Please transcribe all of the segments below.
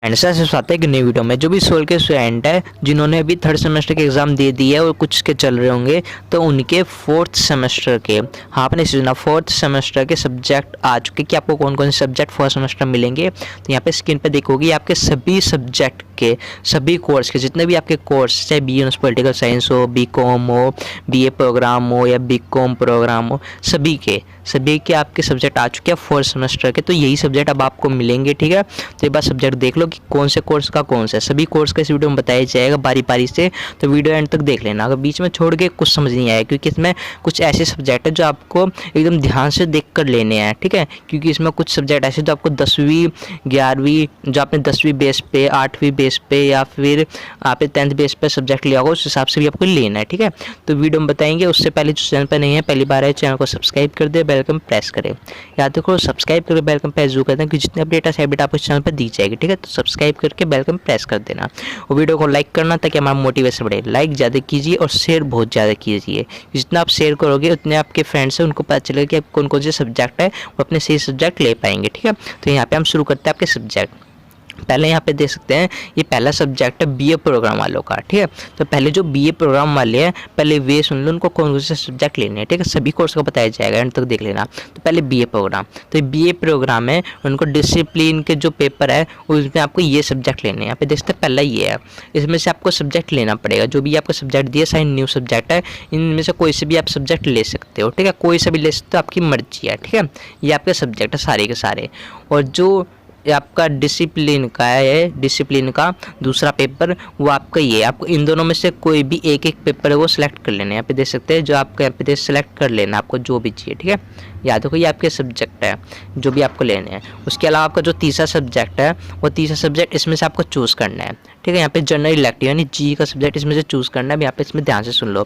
And sir से आते हैं कि नई वीडियो में जो भी सोल के स्टूडेंट है जिन्होंने अभी थर्ड सेमेस्टर के एग्जाम दे दिए है और कुछ के चल रहे होंगे तो उनके फोर्थ सेमेस्टर के, हाँ आपने सुना, फोर्थ सेमेस्टर के सब्जेक्ट आ चुके कि आपको कौन कौन से सब्जेक्ट फोर्थ सेमेस्टर मिलेंगे। तो यहाँ पे स्क्रीन पे देखोगे आपके सभी सब्जेक्ट के, सभी कोर्स के जितने भी आपके कोर्स, चाहे बी ए पॉलिटिकल साइंस हो, बी कॉम हो, BA प्रोग्राम हो या बी कॉम प्रोग्राम हो, सभी के आपके सब्जेक्ट आ चुके हैं फोर्थ सेमेस्टर के। तो यही सब्जेक्ट अब आपको मिलेंगे, ठीक है। तो एक बार सब्जेक्ट देख लो कि कौन से कोर्स का कौन सा है। सभी कोर्स का इस वीडियो में बताया जाएगा बारी बारी से, तो वीडियो एंड तक देख लेना। अगर बीच में छोड़ के कुछ समझ नहीं आया, क्योंकि इसमें कुछ ऐसे सब्जेक्ट है जो आपको एकदम ध्यान से देख कर लेने हैं, ठीक है। क्योंकि इसमें कुछ सब्जेक्ट ऐसे जो आपको 10वीं 11वीं, जो आपने 10वीं बेस पे, 8वीं बेस पे या फिर आपने 10th बेस पे सब्जेक्ट लिया होगा, उस हिसाब से भी आपको लेना है, ठीक है। तो वीडियो में बताएंगे। उससे पहले जो चैनल पर नहीं है, पहली बार है, चैनल को सब्सक्राइब कर दे, बेल आइकन प्रेस करें। याद रखो सब्सक्राइब करके बेल आइकन प्रेस जरूर कर दें, कि जितने अपडेट है अपडेट आपको इस चैनल पर दी जाएगी, ठीक है। तो सब्सक्राइब करके बेल आइकन प्रेस कर देना और वीडियो को लाइक करना ताकि हमारा मोटिवेशन बढ़े। लाइक ज़्यादा कीजिए और शेयर बहुत ज़्यादा कीजिए। जितना आप शेयर करोगे उतने आपके फ्रेंड्स हैं उनको पता चलेगा कि आप कौन कौन से सब्जेक्ट है वो अपने सही सब्जेक्ट ले पाएंगे, ठीक है। तो यहाँ पे हम शुरू करते हैं आपके सब्जेक्ट। पहले यहाँ पे देख सकते हैं ये पहला सब्जेक्ट है BA प्रोग्राम वालों का, ठीक है। तो पहले जो BA प्रोग्राम वाले हैं पहले वे सुन लो उनको कौन कौन से सब्जेक्ट लेने हैं, ठीक है। सभी कोर्स का बताया जाएगा, एंड तक देख लेना। तो पहले BA प्रोग्राम, तो ये BA प्रोग्राम है, उनको डिसिप्लिन के जो पेपर है उसमें आपको ये सब्जेक्ट लेने हैं। यहाँ पे देख सकते हैं पहला ये है, इसमें से आपको सब्जेक्ट लेना पड़ेगा। जो भी आपको सब्जेक्ट दिए सारे न्यू सब्जेक्ट है, इनमें से कोई से भी आप सब्जेक्ट ले सकते हो, ठीक है। कोई से भी ले सकते हो, आपकी मर्जी है, ठीक है। ये आपके सब्जेक्ट है सारे के सारे। और जो ये आपका डिसिप्लिन का है, डिसिप्लिन का दूसरा पेपर वो आपका ये है। आपको इन दोनों में से कोई भी एक एक पेपर है वो सिलेक्ट कर लेना है। यहाँ पे देख सकते हैं जो आपको यहाँ पे सेलेक्ट कर लेना आपको जो भी चाहिए, ठीक है। याद रखो ये आपके सब्जेक्ट है जो भी आपको लेने हैं। उसके अलावा आपका जो तीसरा सब्जेक्ट है वो तीसरा सब्जेक्ट इसमें से आपको चूज़ करना है, ठीक है। यहाँ पे जनरल इलेक्टिव यानी जी का सब्जेक्ट इसमें से चूज़ करना है। यहाँ पे इसमें ध्यान से सुन लो,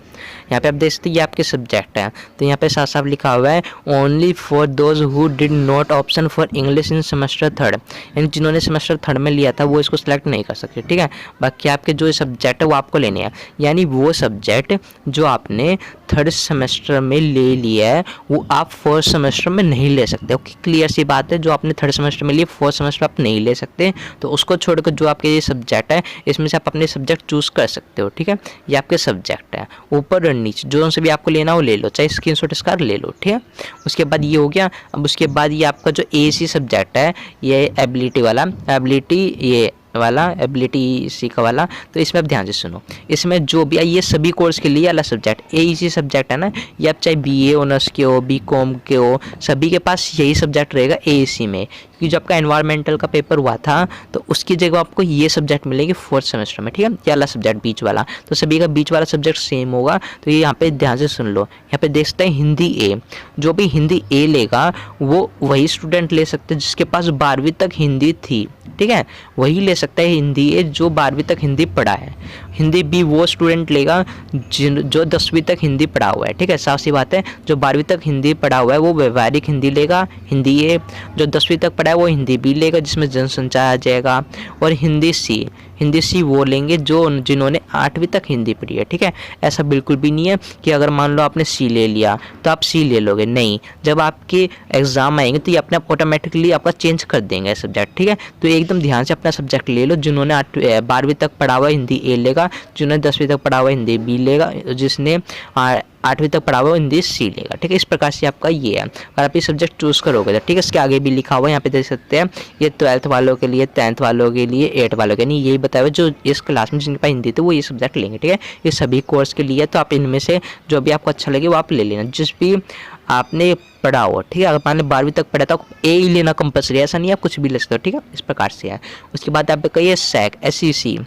यहाँ पे आप देख सकते हैं ये आपके सब्जेक्ट है। तो यहाँ पे साफ साफ लिखा हुआ है only for those who did not option for English in semester third, यानी जिन्होंने सेमेस्टर थर्ड में लिया था वो इसको सिलेक्ट नहीं कर सकते, ठीक है। बाकी आपके जो सब्जेक्ट है वो आपको लेने हैं, यानी वो सब्जेक्ट जो आपने थर्ड सेमेस्टर में ले लिया है वो आप फोर्थ सेमेस्टर में नहीं ले सकते। ओके, क्लियर सी बात है। जो आपने थर्ड सेमेस्टर में लिए फोर्थ सेमेस्टर आप नहीं ले सकते, तो उसको छोड़कर जो आपके ये सब्जेक्ट है इसमें से आप अपने सब्जेक्ट चूज़ कर सकते हो, ठीक है। ये आपके सब्जेक्ट है, ऊपर और नीचे जो से भी आपको लेना हो ले लो, चाहे स्क्रीनशॉट इसका ले लो, ठीक है। उसके बाद ये हो गया। अब उसके बाद ये आपका जो AC सब्जेक्ट है, ये एबिलिटी वाला, एबिलिटी ये वाला, एबिलिटी सी का वाला, तो इसमें आप ध्यान से सुनो। इसमें जो भी ये सभी कोर्स के लिए अलग सब्जेक्ट AEC सब्जेक्ट है ना, ये आप चाहे BA ऑनर्स के हो, BCom के हो, सभी के पास यही सब्जेक्ट रहेगा AEC में। क्योंकि जो आपका एनवायरमेंटल का पेपर हुआ था तो उसकी जगह आपको ये सब्जेक्ट मिलेगी फोर्थ सेमेस्टर में, ठीक है। ये वाला सब्जेक्ट बीच वाला, तो सभी का बीच वाला सब्जेक्ट सेम होगा। तो ये यहाँ पे ध्यान से सुन लो। यहाँ पे देखते हैं हिंदी A, जो भी हिंदी A लेगा वो वही स्टूडेंट ले सकते हैं जिसके पास 12वीं तक हिंदी थी, ठीक है। वही ले सकता है हिंदी A जो 12वीं तक हिंदी पढ़ा है। हिंदी B वो स्टूडेंट लेगा जो 10वीं तक हिंदी पढ़ा हुआ है, ठीक है। साफ सी बात है, जो 12वीं तक हिंदी पढ़ा हुआ है वो व्यवहारिक हिंदी लेगा, हिंदी A। जो 10वीं तक पढ़ा है वो हिंदी B लेगा जिसमें जनसंचार आ जाएगा। और हिंदी C वो लेंगे जो जिन्होंने 8वीं तक हिंदी पढ़ी है, ठीक है। ऐसा बिल्कुल भी नहीं है कि अगर मान लो आपने C ले लिया तो आप C ले लोगे, नहीं। जब आपके एग्जाम आएंगे तो ये अपने आप ऑटोमेटिकली आपका चेंज कर देंगे सब्जेक्ट, ठीक है। तो एकदम ध्यान से अपना सब्जेक्ट ले लो। जिन्होंने 12वीं तक पढ़ा हुआ हिंदी A लेगा, जिन्होंने 10वीं तक पढ़ा हुआ हिंदी B लेगा, जिसने 8वीं तक पढ़ा हुआ हिंदी C लेगा, ठीक है। इस प्रकार से आपका ये है। अगर आप ये सब्जेक्ट चूज़ करोगे तो ठीक है। इसके आगे भी लिखा हुआ है, यहाँ पे देख सकते हैं ये 12th वालों के लिए, 10th वालों के लिए, 8th वालों के लिए, यही बताया हुआ जो इस क्लास में जिनके पास हिंदी थी वो ये सब्जेक्ट लेंगे, ठीक है। ये सभी कोर्स के लिए, तो आप इनमें से जो भी आपको अच्छा लगे वो आप ले लेना, जिस भी आपने पढ़ा हो, ठीक है। अगर आपने 12वीं तक पढ़ा था A ही लेना कंपल्सरी, ऐसा नहीं है, आप कुछ भी ले सकते हो, ठीक है। इस प्रकार से है। उसके बाद आप कहिए SEC,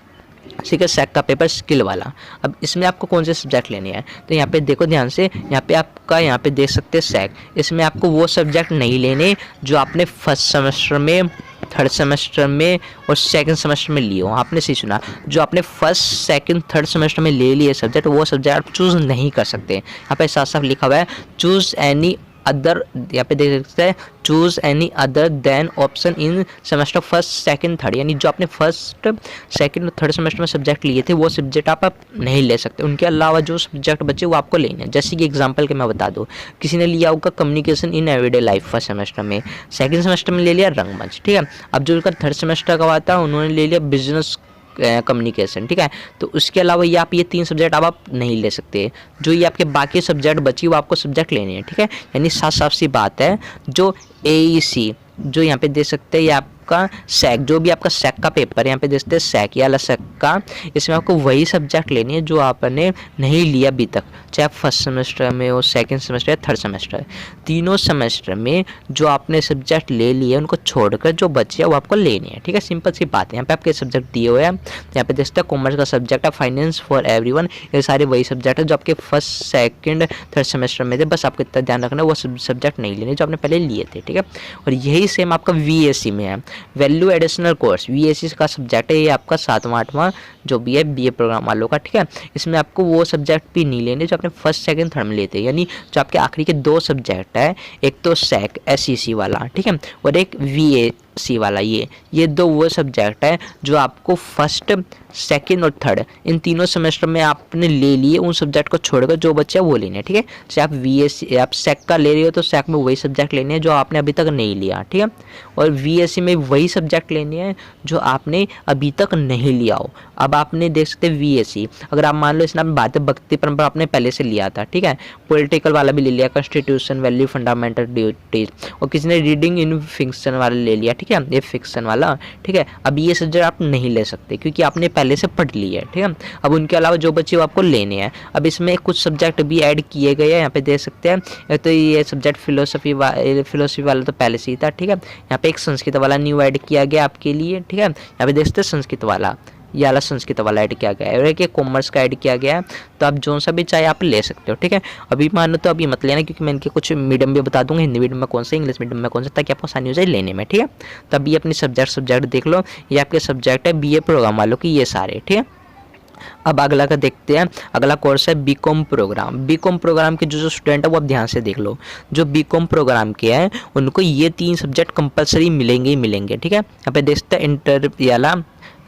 ठीक है, SEC का पेपर स्किल वाला। अब इसमें आपको कौन से सब्जेक्ट लेने हैं, तो यहाँ पे देखो ध्यान से, यहाँ पे आपका यहाँ पे देख सकते हैं SEC। इसमें आपको वो सब्जेक्ट नहीं लेने जो आपने फर्स्ट सेमेस्टर में, थर्ड सेमेस्टर में और सेकंड सेमेस्टर में लिए हो। आपने सही सुना, जो आपने फर्स्ट सेकंड थर्ड सेमेस्टर में ले लिए सब्जेक्ट, वो सब्जेक्ट आप चूज़ नहीं कर सकते। यहाँ पे साफ साफ लिखा हुआ है चूज़ एनी अदर, यहाँ पे देख सकते हैं choose any other than option in semester first second third, यानी जो आपने फर्स्ट सेकंड और थर्ड सेमेस्टर में सब्जेक्ट लिए थे वो सब्जेक्ट आप नहीं ले सकते, उनके अलावा जो सब्जेक्ट बचे वो आपको लेने हैं। जैसे कि एग्जांपल के मैं बता दूं, किसी ने लिया होगा communication in everyday life first semester में, सेकंड सेमेस्टर में ले लिया रंगमंच, ठीक है। अब जो उनका थर्ड सेमेस्टर का हुआ था उन्होंने ले लिया बिजनेस कम्युनिकेशन, ठीक है। तो उसके अलावा ये आप ये 3 सब्जेक्ट आप नहीं ले सकते, जो ये आपके बाकी सब्जेक्ट बची वो आपको सब्जेक्ट लेने हैं, ठीक है। यानी साफ साफ सी बात है, जो AEC जो यहाँ पे दे सकते हैं, ये आपका सैक, जो भी आपका सैक का पेपर यहाँ पे दे सकते हैं सैक या लसक का, इसमें आपको वही सब्जेक्ट लेनी है जो आपने नहीं लिया अभी तक, चाहे फर्स्ट सेमेस्टर में हो, सेकंड सेमेस्टर या थर्ड सेमेस्टर, तीनों सेमेस्टर में जो आपने सब्जेक्ट ले लिए उनको छोड़कर जो बचे है वो आपको लेने हैं, ठीक है। सिंपल सी बात है। यहाँ पे आपके सब्जेक्ट दिए हुए हैं, यहाँ पे देखते हैं कॉमर्स का सब्जेक्ट है फाइनेंस फॉर एवरीवन, ये सारे वही सब्जेक्ट है जो आपके फर्स्ट सेकंड थर्ड सेमेस्टर में थे, बस आपको इतना ध्यान रखना है वो सब्जेक्ट नहीं लेने जो आपने पहले लिए थे, ठीक है। और यही सेम आपका VAC में है, वैल्यू एडिशनल कोर्स, VAC का सब्जेक्ट है, ये आपका 7वां 8वां जो भी है BA प्रोग्राम वालों का, ठीक है। इसमें आपको वो सब्जेक्ट भी नहीं लेने जो आपने फर्स्ट सेकंड थर्ड में लेते हैं, यानी जो आपके आखिरी के 2 सब्जेक्ट है, एक तो सैक SEC वाला, ठीक है, और एक VAC वाला, ये 2 वो सब्जेक्ट है जो आपको फर्स्ट सेकंड और थर्ड इन तीनों सेमेस्टर में आपने ले लिए, उन सब्जेक्ट को छोड़कर जो बच्चे वो लेने हैं, ठीक है। जैसे आप VAC आप सैक का ले रहे हो तो सैक में वही सब्जेक्ट लेने हैं जो आपने अभी तक नहीं लिया, ठीक है। और VAC में वही सब्जेक्ट लेने हैं जो आपने अभी तक नहीं लिया हो। अब आपने देख सकते हैं VAC, अगर आप मान लो इसमें आपने बातें भक्ति परंपरा आपने पहले से लिया था, ठीक है, पॉलिटिकल वाला भी ले लिया, कॉन्स्टिट्यूशन वैल्यू फंडामेंटल ड्यूटीज, और किसी ने रीडिंग इन फिक्शन वाला ले लिया, ठीक है, ये फिक्शन वाला, ठीक है। अब ये सब्जेक्ट आप नहीं ले सकते क्योंकि आपने पहले से पढ़ लिया है, ठीक है। अब उनके अलावा जो बच्चे वो आपको लेने हैं। अब इसमें कुछ सब्जेक्ट भी ऐड किए गए हैं, यहाँ पे देख सकते हैं, तो ये सब्जेक्ट फिलोसफी वाला तो पहले से ही था, ठीक है। यहाँ पे एक संस्कृत वाला न्यू ऐड किया गया आपके लिए, ठीक है। यहाँ पे देख सकते हैं संस्कृत वाला, ये वाला संस्कृत वाला ऐड किया गया है, और एक कॉमर्स का ऐड किया गया है। तो आप जो सा भी चाहे आप ले सकते हो, ठीक है। अभी मानो तो अभी मत लेना क्योंकि मैं इनके कुछ मीडियम भी बता दूंगा, हिंदी मीडियम में कौन सा, इंग्लिश मीडियम में कौन सा, ताकि आपको आसानी हो जाए लेने में, ठीक है। तो अभी अपनी सब्जेक्ट देख लो, ये आपके सब्जेक्ट है BA प्रोग्राम वालों की, ये सारे, ठीक है। अब अगला का देखते हैं, अगला कोर्स है BCom प्रोग्राम। BCom प्रोग्राम के जो स्टूडेंट है वो आप ध्यान से देख लो, जो BCom प्रोग्राम के हैं उनको ये 3 सब्जेक्ट कंपलसरी मिलेंगे ही मिलेंगे, ठीक है। यहाँ पे देखते हैं इंटर वाला,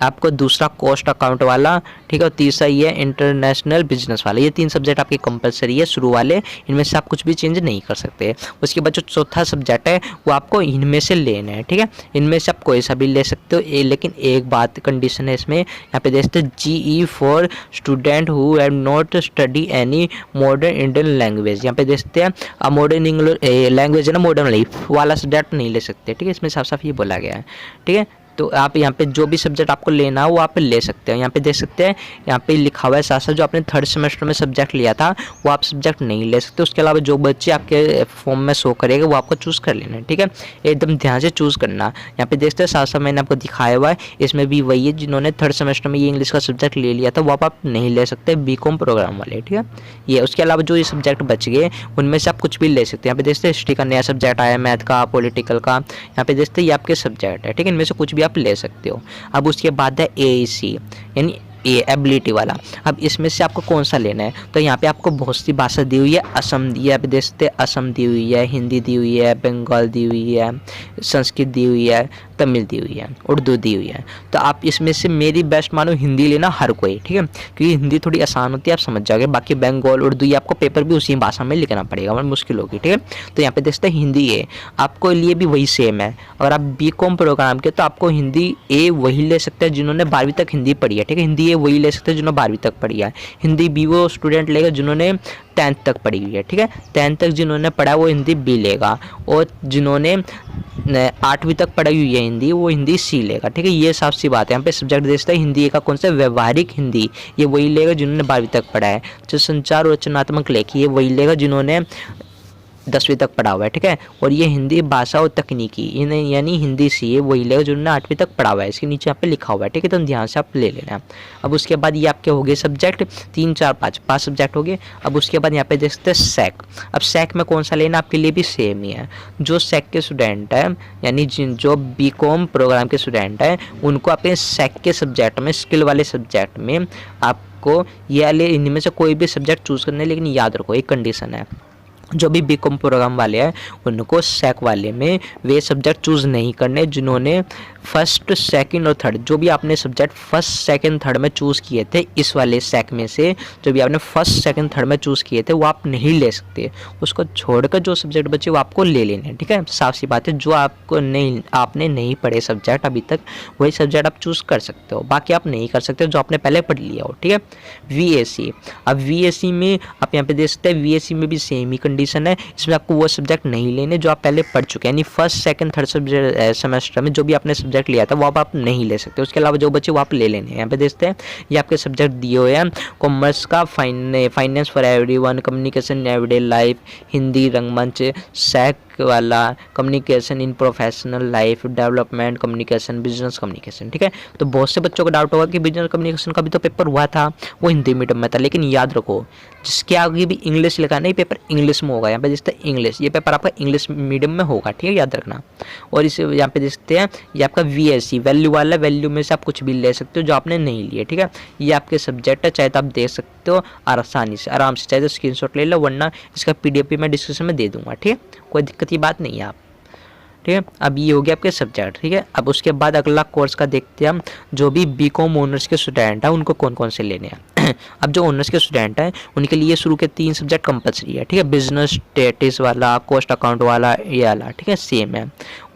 आपको दूसरा कॉस्ट अकाउंट वाला, ठीक है, और तीसरा ये इंटरनेशनल बिजनेस वाला, ये 3 सब्जेक्ट आपके कंपलसरी है शुरू वाले, इनमें से आप कुछ भी चेंज नहीं कर सकते। उसके बाद जो चौथा सब्जेक्ट है वो आपको इनमें से लेना है, ठीक है, इनमें से आप कोई सा भी ले सकते हो, लेकिन एक बात कंडीशन है इसमें, यहाँ पे देखते हैं GE for student who have not study any modern Indian language, यहाँ पे देखते हैं मॉडर्न इंग्लिश लैंग्वेज है ना, मॉडर्न वाला सब्जेक्ट नहीं ले सकते, ठीक है, इसमें साफ साफ ये बोला गया है, ठीक है। तो आप यहाँ पे जो भी सब्जेक्ट आपको लेना हो वो आप ले सकते हो। यहाँ पे देख सकते हैं, यहाँ पे लिखा हुआ है साथ साथ जो आपने थर्ड सेमेस्टर में सब्जेक्ट लिया था वो आप सब्जेक्ट नहीं ले सकते। उसके अलावा जो बच्चे आपके फॉर्म में शो करेगा वो आपको चूज़ कर लेना है, ठीक है, एकदम ध्यान से चूज़ करना। यहाँ पे देखते हैं साथ साथ मैंने आपको दिखाया हुआ है, इसमें भी वही है, जिन्होंने थर्ड सेमेस्टर में ये इंग्लिश का सब्जेक्ट ले लिया था वो आप नहीं ले सकते, BCom प्रोग्राम वाले, ठीक है। ये उसके अलावा जो ये सब्जेक्ट बच गए उनमें से आप कुछ भी ले सकते हैं। यहाँ पे देखते हैं हिस्ट्री का नया सब्जेक्ट आया, मैथ का, पॉलिटिकल का, यहाँ पे देखते हैं ये आपके सब्जेक्ट है, ठीक है, इनमें से कुछ भी आप ले सकते हो। अब उसके बाद है AEC यानी एबिलिटी वाला। अब इसमें से आपको कौन सा लेना है, तो यहाँ पे आपको बहुत सी भाषा दी हुई है, असम दी है, आप देख सकते हैं असम दी हुई है, हिंदी दी हुई है, बंगाल दी हुई है, संस्कृत दी हुई है, तमिल दी हुई है, उर्दू दी हुई है। तो आप इसमें से मेरी बेस्ट मानो हिंदी लेना हर कोई, ठीक है, क्योंकि हिंदी थोड़ी आसान होती है, आप समझ जाओगे। बाकी बंगाल उर्दू ये आपको पेपर भी उसी भाषा में लिखना पड़ेगा, मतलब मुश्किल होगी, ठीक है। तो यहाँ पे देखते हैं हिंदी ए आपको लिए भी वही सेम है। अगर आप BCom प्रोग्राम के तो आपको हिंदी ए वही ले सकते हैं जिन्होंने 12वीं तक हिंदी पढ़ी है, ठीक है, हिंदी ए वही ले सकते हैं जिन्होंने 12वीं तक पढ़ी है। हिंदी B वो स्टूडेंट लेगा जिन्होंने 10th तक पढ़ी हुई है, ठीक है, 10th तक जिन्होंने पढ़ा वो हिंदी B लेगा, और जिन्होंने 8वीं तक पढ़ी हुई है हिंदी वो हिंदी C लेगा, ठीक है। ये साफ सी बात है। यहाँ पे सब्जेक्ट देखते हैं हिंदी का कौन सा, व्यवहारिक हिंदी, ये वही लेगा जिन्होंने 12वीं तक पढ़ा है। जो संचार और रचनात्मक लेखी ये वही लेगा जिन्होंने 10वीं तक पढ़ा हुआ है, ठीक है। और ये हिंदी भाषा और तकनीकी यानी हिंदी C ये वही लेगा जिन्होंने 8वीं तक पढ़ा हुआ है, इसके नीचे यहाँ पे लिखा हुआ है, ठीक है, तो ध्यान से आप ले लेना। अब उसके बाद ये आपके हो गए सब्जेक्ट 3 4 5 सब्जेक्ट हो गए। अब उसके बाद यहाँ पे देखते हैं सैक। अब सैक में कौन सा लेना आपके लिए भी सेम ही है। जो सैक के स्टूडेंट है यानी जो BCom प्रोग्राम के स्टूडेंट है उनको अपने सैक के सब्जेक्ट में, स्किल वाले सब्जेक्ट में आपको ये वाले इनमें से कोई भी सब्जेक्ट चूज़ करना है, लेकिन याद रखो एक कंडीशन है, जो भी बीकॉम प्रोग्राम वाले हैं उनको सैक वाले में वे सब्जेक्ट चूज़ नहीं करने जिन्होंने फर्स्ट सेकंड और थर्ड, जो भी आपने सब्जेक्ट फर्स्ट सेकंड थर्ड में चूज़ किए थे इस वाले सैक में से, जो भी आपने फर्स्ट सेकंड थर्ड में चूज़ किए थे वो आप नहीं ले सकते। उसको छोड़कर जो सब्जेक्ट बचे वो आपको ले लेने हैं, ठीक है। साफ सी बात है, जो आपने नहीं पढ़े सब्जेक्ट अभी तक वही सब्जेक्ट आप चूज़ कर सकते हो, बाकी आप नहीं कर सकते जो आपने पहले पढ़ लिया हो, ठीक है। VAC, अब VAC में आप यहाँ पे देख सकते हैं, VAC में भी सेम ही कंडीशन है। इसमें आपको वो सब्जेक्ट नहीं लेने जो आप पहले पढ़ चुके हैं, यानी first second third subject semester में जो भी आपने सब्जेक्ट लिया था वो आप नहीं ले सकते। उसके अलावा जो बचे वो आप ले लेने हैं। यहाँ पे देखते हैं ये आपके सब्जेक्ट दिए हुए हैं, कॉमर्स का finance for everyone, communication everyday life, Hindi रंगमंच, सैक वाला communication in professional life, development communication, business communication, ठीक है। तो बहुत से बच्चों को डाउट होगा कि बिजनेस कम्युनिकेशन का भी तो पेपर हुआ था, वो हिंदी मीडियम में था, लेकिन याद रखो जिसके आगे भी इंग्लिश लिखा नहीं पेपर इंग्लिश में होगा। यहाँ पे देखते हैं इंग्लिश, ये पेपर आपका इंग्लिश मीडियम में होगा, ठीक है, याद रखना। और इसे यहाँ पे देखते हैं ये आपका VAC वैल्यू वाला, वैल्यू में से आप कुछ भी ले सकते हो जो आपने नहीं लिए, ठीक है। ये आपके सब्जेक्ट है, चाहे तो आप देख सकते हो आसानी से आराम से, चाहे तो स्क्रीनशॉट ले लो, वरना इसका PDF भी मैं डिस्क्रिप्शन में दे दूंगा, ठीक है, कोई दिक्कत की बात नहीं है आप, ठीक है। अब ये हो गया आपके सब्जेक्ट, ठीक है। अब उसके बाद अगला कोर्स का देखते हैं हम, जो भी बीकॉम ऑनर्स के स्टूडेंट हैं उनको कौन कौन से लेने हैं। अब जो ऑनर्स के स्टूडेंट हैं उनके लिए शुरू के 3 सब्जेक्ट कंपलसरी है, ठीक है। बिजनेस स्टेटिस वाला, कॉस्ट अकाउंट वाला, ये वाला, ठीक है, सेम है।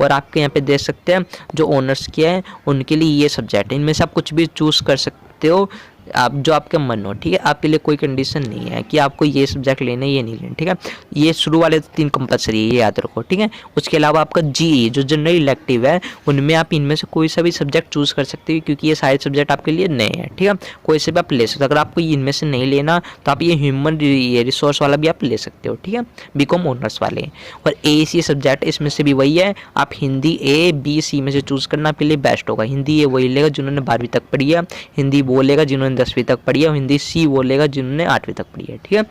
और आपके यहाँ पे देख सकते हैं जो ऑनर्स के हैं उनके लिए ये सब्जेक्ट है, इनमें से आप कुछ भी चूज़ कर सकते हो, आप जो आपके मन हो, ठीक है। आपके लिए कोई कंडीशन नहीं है कि आपको ये सब्जेक्ट लेना है ये नहीं लेना, ठीक है। ये शुरू वाले 3 कंपलसरी है, ये याद रखो, ठीक है। उसके अलावा आपका GE जो जनरल इलेक्टिव है उनमें आप इनमें से कोई सा भी सब्जेक्ट चूज़ कर सकते हो, क्योंकि ये सारे सब्जेक्ट आपके लिए नए हैं, ठीक है। कोई से भी आप ले सकते हो। अगर आपको इनमें से नहीं लेना तो आप ये ह्यूमन रिसोर्स वाला भी आप ले सकते हो, ठीक है, बीकॉम ऑनर्स वाले। और AAC सब्जेक्ट इसमें से भी वही है, आप हिंदी A, B, C में से चूज़ करना आपके लिए बेस्ट होगा। हिंदी A वही लेगा जिन्होंने 12वीं तक पढ़ी है, हिंदी वो लेगा जिन्होंने 10वीं तक पढ़ी है, और हिंदी C वो लेगा जिन्होंने 8वीं तक पढ़ी है, ठीक है।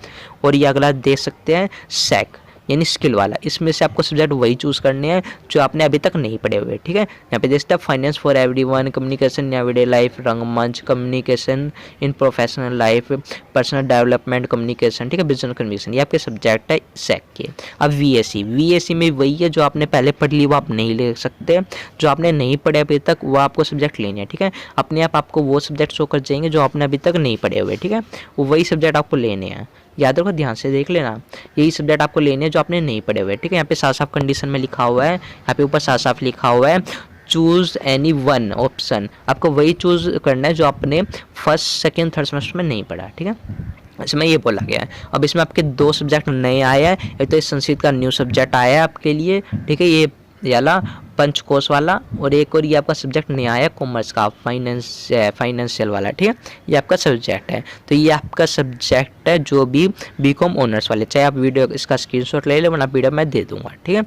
और ये अगला देख सकते हैं सैक यानी स्किल वाला, इसमें से आपको सब्जेक्ट वही चूज़ करने हैं जो आपने अभी तक नहीं पढ़े हुए, ठीक है। यहाँ पे देखते हैं finance for everyone, communication everyday life, रंगमंच, communication in professional life, personal development communication, ठीक है, बिजनेस कम्युनिकेशन, ये आपके सब्जेक्ट है सैक के। अब VAC में वही है जो आपने पहले पढ़ ली वो आप नहीं ले सकते, जो आपने नहीं पढ़े अभी तक वो आपको सब्जेक्ट लेने हैं, ठीक है। अपने आप आपको वो सब्जेक्ट शो कर जाएंगे जो आपने अभी तक नहीं पढ़े हुए, ठीक है, वो वही सब्जेक्ट आपको लेने हैं। याद रखो, ध्यान से देख लेना, यही सब्जेक्ट आपको लेने हैं जो आपने नहीं पढ़े हुए, ठीक है। यहाँ पे साफ साफ कंडीशन में लिखा हुआ है, यहाँ पे ऊपर साफ साफ लिखा हुआ है चूज़ एनी वन ऑप्शन, आपको वही चूज़ करना है जो आपने फर्स्ट सेकेंड थर्ड सेमेस्टर में नहीं पढ़ा, ठीक है। इसमें ये बोला गया है। अब इसमें आपके 2 सब्जेक्ट नए आए हैं, एक तो इस संस्कृत का न्यू सब्जेक्ट आया है आपके लिए, ठीक है, ये वाला पंचकोश वाला, और एक और ये आपका सब्जेक्ट नहीं आया कॉमर्स का फाइनेंशियल वाला, ठीक है, ये आपका सब्जेक्ट है। तो ये आपका सब्जेक्ट है जो भी बीकॉम ऑनर्स वाले, चाहे आप वीडियो इसका स्क्रीनशॉट ले लो, वरना वीडियो मैं दे दूंगा, ठीक है।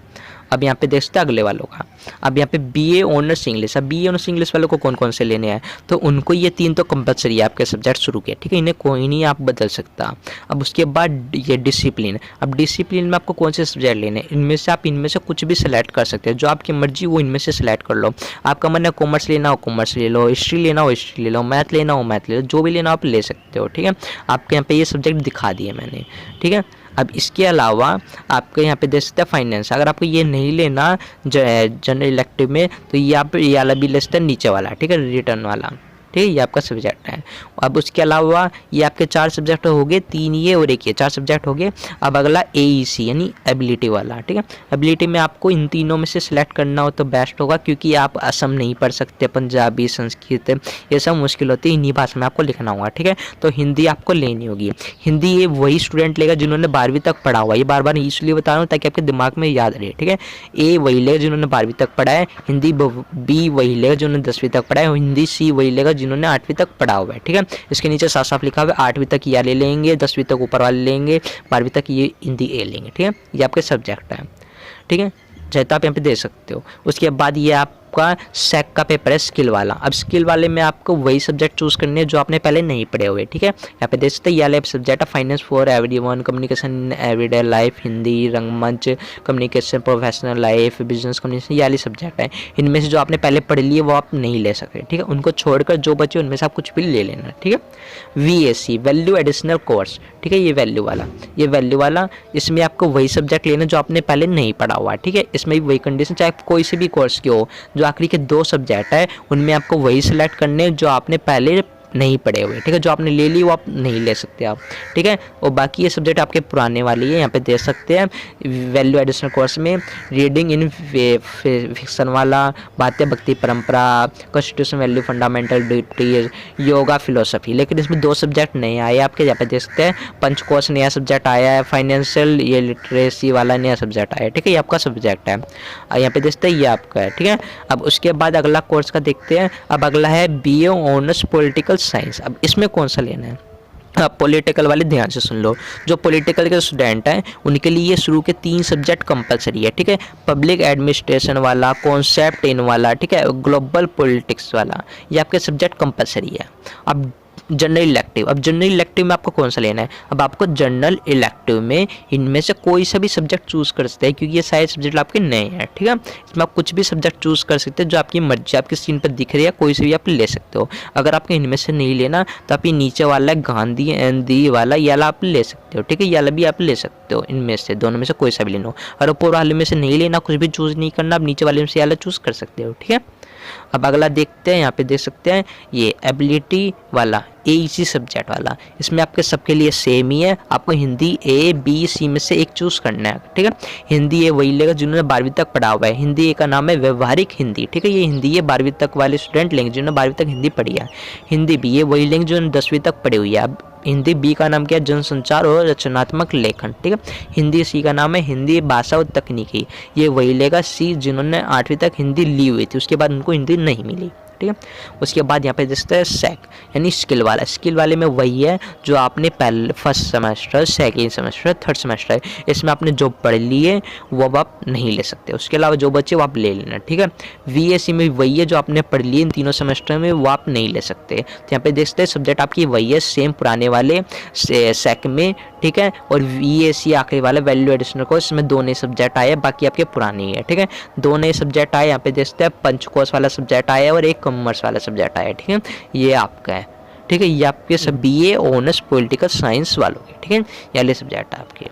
अब यहाँ पे देखते हैं अगले वालों का। अब यहाँ पे BA ऑनर्स इंग्लिश, अब BA ऑनर्स इंग्लिश वालों को कौन कौन से लेने हैं, तो उनको ये 3 तो कंपलसरी है आपके सब्जेक्ट शुरू के, ठीक है, इन्हें कोई नहीं आप बदल सकता। अब उसके बाद ये डिसिप्लिन, अब डिसिप्लिन में आपको कौन से सब्जेक्ट लेने हैं, इनमें से आप इनमें से कुछ भी सिलेक्ट कर सकते हैं, जो आपकी मर्जी वो इनमें से सिलेक्ट कर लो। आपका मन है कॉमर्स लेना हो कॉमर्स ले लो, हिस्ट्री लेना हो हिस्ट्री ले लो, मैथ लेना हो मैथ ले लो, जो भी लेना आप ले सकते हो, ठीक है। आपके यहाँ पे ये सब्जेक्ट दिखा दिए मैंने, ठीक है। अब इसके अलावा आपके यहाँ पे देख सकते हैं फाइनेंस, अगर आपको ये नहीं लेना जो है जनरल इलेक्टिव में, तो ये आप ये वाला भी ले सकते हैं नीचे वाला, ठीक है, रिटर्न वाला, ठीक है, ये आपका सब्जेक्ट है। अब उसके अलावा ये आपके 4 सब्जेक्ट हो गए, 3 ये और 1 ये, 4 सब्जेक्ट हो गए। अब अगला AEC यानी एबिलिटी वाला, ठीक है। एबिलिटी में आपको इन तीनों में से सिलेक्ट करना हो तो बेस्ट होगा, क्योंकि आप असम नहीं पढ़ सकते, पंजाबी, संस्कृत ये सब मुश्किल होती है, इन्हीं भाषा में आपको लिखना होगा, ठीक है। तो हिंदी आपको लेनी होगी। हिंदी ये वही स्टूडेंट लेगा जिन्होंने 12वीं तक पढ़ा हुआ, ये बार बार इसलिए बता रहा हूँ ताकि आपके दिमाग में याद रहे, ठीक है। A वही लेगा जिन्होंने 12वीं तक पढ़ा है, हिंदी B वही लेगा जिन्होंने 10वीं तक पढ़ा है, हिंदी C वही लेगा जिन्होंने 8वीं तक पढ़ा हुआ है, ठीक है। इसके नीचे साफ साफ लिखा हुआ है 8वीं तक ये ले लेंगे, 10वीं तक ऊपर वाले लेंगे, 12वीं तक ये हिंदी A लेंगे, ठीक है। ये आपके सब्जेक्ट है, ठीक है, चाहे तो आप यहाँ पे दे सकते हो। उसके बाद ये आप आपका सेक का पेपर है स्किल वाला। अब स्किल वाले में आपको वही सब्जेक्ट चूज़ करने हैं जो आपने पहले नहीं पढ़े हुए, ठीक है। यहाँ पे देख सकते हैं ये वाले सब्जेक्ट है finance for everyone, communication everyday life, Hindi, रंगमंच, communication professional life, business communication, ये वाले सब्जेक्ट है। इनमें से जो आपने पहले पढ़ लिए वो आप नहीं ले सकते, ठीक है। उनको छोड़कर जो बचे उनमें से आप कुछ भी ले लेना, ठीक है। VAC वैल्यू एडिशनल कोर्स, ठीक है, ये वैल्यू वाला इसमें आपको वही सब्जेक्ट लेना जो आपने पहले नहीं पढ़ा हुआ, ठीक है। इसमें भी वही कंडीशन, चाहे कोई से भी कोर्स की हो, जो आखिरी के 2 सब्जेक्ट है उनमें आपको वही सिलेक्ट करने जो आपने पहले नहीं पढ़े हुए, ठीक है। जो आपने ले ली वो आप नहीं ले सकते आप, ठीक है। और बाकी ये सब्जेक्ट आपके पुराने वाली है, यहाँ पे दे सकते हैं वैल्यू एडिशनल कोर्स में रीडिंग इन फिक्शन वाला, बातें भक्ति परंपरा, constitution value, fundamental duties, yoga, philosophy. लेकिन इसमें 2 सब्जेक्ट नए आए आपके, यहाँ पे देख सकते हैं पंचकोश नया सब्जेक्ट आया है, फाइनेंशियल ये लिटरेसी वाला नया सब्जेक्ट आया है, ठीक है। ये आपका सब्जेक्ट है, यहाँ पे देखते हैं ये आपका है, ठीक है। अब उसके बाद अगला कोर्स का देखते हैं। अब अगला है BA ऑनर्स पॉलिटिकल साइंस। अब इसमें कौन सा लेना है? आप पॉलिटिकल वाले ध्यान से सुन लो, जो पॉलिटिकल के स्टूडेंट हैं उनके लिए ये शुरू के 3 सब्जेक्ट कंपलसरी है, ठीक है। पब्लिक एडमिनिस्ट्रेशन वाला, कॉन्सेप्ट इन वाला, ठीक है, ग्लोबल पॉलिटिक्स वाला, ये आपके सब्जेक्ट कंपलसरी है। अब जनरल इलेक्टिव, अब जनरल इलेक्टिव में आपको कौन सा लेना है? अब आपको जनरल इलेक्टिव में इनमें से कोई सा भी सब्जेक्ट चूज़ कर सकते हैं, क्योंकि ये सारे सब्जेक्ट आपके नए हैं, ठीक है। इसमें आप कुछ भी सब्जेक्ट चूज़ कर सकते हैं जो आपकी मर्जी, आपकी स्क्रीन पर दिख रही है, कोई से भी आप ले सकते हो। अगर आपको इनमें से नहीं लेना तो आप ये नीचे वाला गांधी एंडी वाला ये वाला आप ले सकते हो, ठीक है। ये वाला भी आप ले सकते हो, इनमें से दोनों में से कोई सा भी लेना हो। और ऊपर वाले में से नहीं लेना, कुछ भी चूज़ नहीं करना, आप नीचे वाले में से ये वाला चूज़ कर सकते हो, ठीक है। अब अगला देखते हैं, यहाँ पे देख सकते हैं ये एबिलिटी वाला AEC सब्जेक्ट वाला, इसमें आपके सबके लिए सेम ही है। आपको हिंदी A, B, C में से एक चूज़ करना है, ठीक है। हिंदी A वही लेगा जिन्होंने 12वीं तक पढ़ा हुआ है। हिंदी A का नाम है व्यवहारिक हिंदी, ठीक है। ये हिंदी A 12वीं तक वाले स्टूडेंट लेंगे जिन्होंने 12वीं तक हिंदी पढ़ी है। हिंदी B ये वही लेंगे जिन्होंने 10वीं तक पढ़ी हुई है। अब हिंदी B का नाम क्या है? जनसंचार और रचनात्मक लेखन, ठीक है। हिंदी C का नाम है हिंदी भाषा और तकनीकी, ये वही लेगा C जिन्होंने 8वीं तक हिंदी ली हुई थी, उसके बाद उनको हिंदी नहीं मिली, ठीक है। उसके बाद यहाँ पे देखते हैं सेक यानी स्किल वाला। स्किल वाले में वही है जो आपने पहले first semester, second semester, third semester इसमें आपने जो पढ़ लिए वो अब आप नहीं ले सकते। उसके अलावा जो बच्चे वो आप ले लेना, ठीक है। VAC में वही है जो आपने पढ़ लिए इन तीनों सेमेस्टर में, वो आप नहीं ले सकते। तो यहाँ पे देखते हैं सब्जेक्ट आपकी वही है सेम पुराने वाले सेक में, ठीक है। और VAC आखिरी वाला वैल्यू एडिशनल कोर्स, इसमें 2 नए सब्जेक्ट आए, बाकी आपके पुराने ही है, ठीक है। 2 नए सब्जेक्ट आए, यहाँ पे देखते हैं पंचकोश वाला सब्जेक्ट आया और एक कॉमर्स वाला सब्जेक्ट आया, ठीक है। ये आपका है, ठीक है। ये आपके सब BA ऑनर्स पॉलिटिकल साइंस वालों के, ठीक है। ये वाले सब्जेक्ट आपके,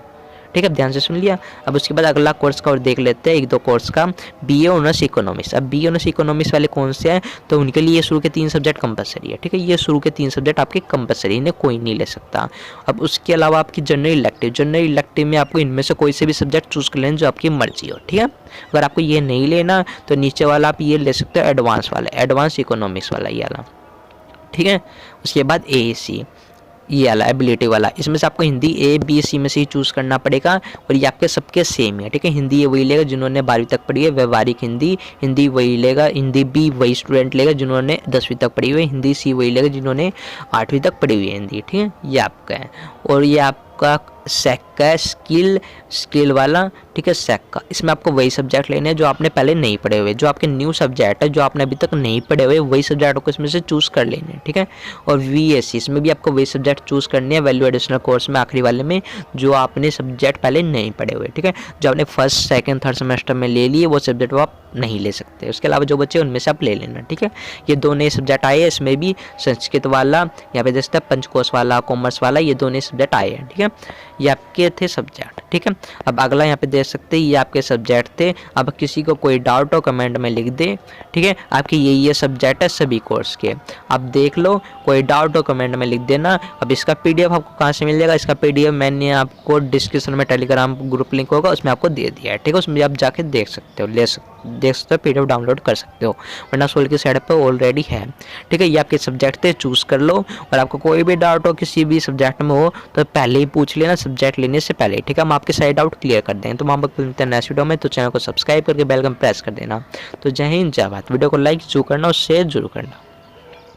ठीक है। ध्यान से सुन लिया। अब उसके बाद अगला कोर्स का और देख लेते हैं 1-2 कोर्स का। BA honours economics. अब BA ऑनर्स इकोनॉमिक्स वाले कौन से हैं? तो उनके लिए शुरू के 3 सब्जेक्ट कंपलसरी है, ठीक है। ये शुरू के 3 सब्जेक्ट आपके कंपलसरी, इन्हें कोई नहीं ले सकता। अब उसके अलावा आपकी जनरल इलेक्टिव, जनरल इलेक्टिव में आपको इनमें से कोई से भी सब्जेक्ट चूज़ कर लेना जो आपकी मर्जी हो, ठीक है। अगर आपको ये नहीं लेना तो नीचे वाला आप ये ले सकते हो एडवांस वाला, एडवांस इकोनॉमिक्स वाला ये वाला, ठीक है। उसके बाद AAC ये वाला एबिलिटी वाला, इसमें से आपको हिंदी A, B, C में से ही चूज़ करना पड़ेगा और ये आपके सबके सेम है, ठीक है। हिंदी A वही लेगा जिन्होंने 12वीं तक पढ़ी है, व्यवहारिक हिंदी, हिंदी वही लेगा, हिंदी B वही स्टूडेंट लेगा जिन्होंने 10वीं तक पढ़ी हुई है, हिंदी C वही लेगा जिन्होंने 8वीं तक पढ़ी हुई है हिंदी, ठीक है। ये आपका है। और ये आपका सेक का है स्किल वाला, ठीक है, सेक का। इसमें आपको वही सब्जेक्ट लेने हैं जो आपने पहले नहीं पढ़े हुए, जो आपके न्यू सब्जेक्ट है जो आपने अभी तक नहीं पढ़े हुए, वही सब्जेक्ट को इसमें से चूज़ कर लेने हैं, ठीक है। और VAC इसमें भी आपको वही सब्जेक्ट चूज़ करने हैं वैल्यू एडिशनल कोर्स में आखिरी वाले में, जो आपने सब्जेक्ट पहले नहीं पढ़े हुए, ठीक है। जो आपने फर्स्ट, सेकेंड, थर्ड सेमेस्टर में ले लिए वो सब्जेक्ट वो आप नहीं ले सकते। उसके अलावा जो बच्चे उनमें से आप ले लेना, ठीक है। ये 2 नए सब्जेक्ट आए हैं, इसमें भी संस्कृत वाला, यहाँ पे देखते हैं पंचकोश वाला, कॉमर्स वाला, ये 2 नए सब्जेक्ट आए हैं, ठीक है। ये आपके थे सब्जेक्ट, ठीक है। अब अगला यहाँ पे देख सकते हैं ये आपके सब्जेक्ट थे। अब किसी को कोई डाउट हो कमेंट में लिख दे, ठीक है। आपके ये सब्जेक्ट है सभी कोर्स के, आप देख लो, कोई डाउट हो कमेंट में लिख देना। अब इसका PDF आपको कहाँ से मिल जाएगा? इसका PDF मैंने आपको डिस्क्रिप्शन में टेलीग्राम ग्रुप लिंक होगा उसमें आपको दे दिया है, ठीक है। उसमें आप जाके देख सकते हो, देख सकते हो, PDF डाउनलोड कर सकते हो, वरना सोल की साइड पे ऑलरेडी है, ठीक है। ये आपके सब्जेक्ट थे, चूज़ कर लो। और आपको कोई भी डाउट हो किसी भी सब्जेक्ट में हो तो पहले ही पूछ लेना सब्जेक्ट लेने से पहले, ठीक है। हम आपके सारे डाउट क्लियर कर देंगे। तो हम आपको मिलते हैं नेक्स्ट वीडियो में, तो चैनल को सब्सक्राइब करके बेल आइकन प्रेस कर देना। तो जय हिंद, जय भारत। वीडियो को लाइक जरूर करना और शेयर जरूर करना।